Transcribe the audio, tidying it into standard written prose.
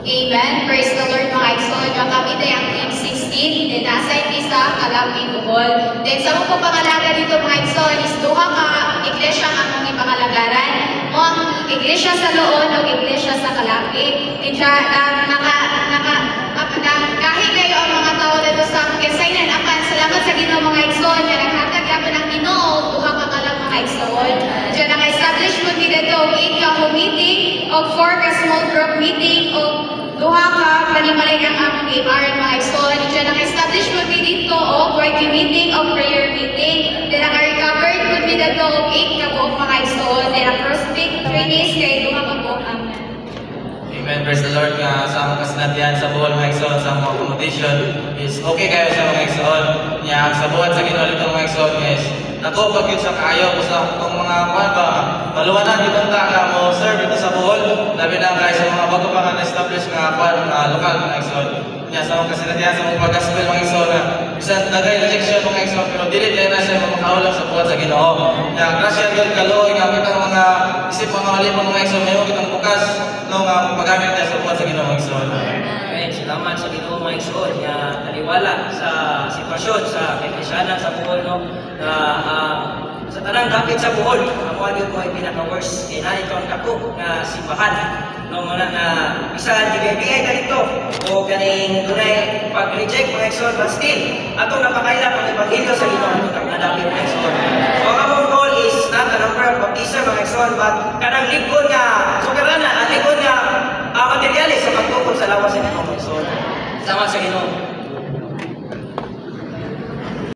Amen. Praise the Lord mga igsoon. Kami day ang Team 16. Then nasa isa kalabing buhol. Then sa mga pangalaga dito mga igsoon is duha ka iglesia ang among ipangalagaran. Mo ang iglesia sa Loon o iglesia sa Kalapi. Then kahit kayo ang mga tao dito sa Quezon apan salamat sa Ginoo mga igsoon nga naghatag gyapon ang Ginoo duha ka kalang mga igsoon. Diyan naka-establish mo dito og 8 ka meeting o 4 ka small group meeting o duha ka panimalay ang among gibaran mga igsoon. Diyan naka-establish mo dito o working meeting o prayer meeting. Then naka-recovered mo dito og 8 ka buok mga igsoon. Then ang-prospect 3 days kay duha ka buok. Amen. Praise the Lord nga sa among kasinatian sa buhol mga igsoon sa among accommodation is okay kayo sa mga igsoon. Nya sa buhat sa Ginoo dito mga igsoon guys. Nako pag yun sa kaayo ko sa kung mga kuan ba maluwanan gid ta nga mo serve dito sa buhol labi na kay sa mga bago pa nga establish nga kuan nga lokal mga igsoon. Nya sa among kasinatian sa among pag-gospel mga igsoon bisan nagay rejection mga igsoon pero dili na siya makaulam sa buhat sa Ginoo. Nya grasya gyud kaloy nga kita mga isip mga alipon mga igsoon mayo kitang bukas no nga magamit niya sa buhat sa Ginoo mga igsoon. Amen. Salamat sa Ginoo mga igsoon nga taliwala sa sitwasyon sa Eklesia sa buhol no sa tanang kapit sa buhol amo gyud ko ay pinaka-worst kay narito ang dako nga simbahan no muna na bisan bigay ka dito o kaning dunay pag-reject mga igsoon but still atong napakaila ang ebanghelyo sa Ginoo ang adapit mga igsoon. So ang among goal is not the number of baptism mga igsoon but kanang lingkod nga soberana ang lingkod nga materyales sa pagtukod sa lawas sa Ginoo mga igsoon. Salamat sa Ginoo.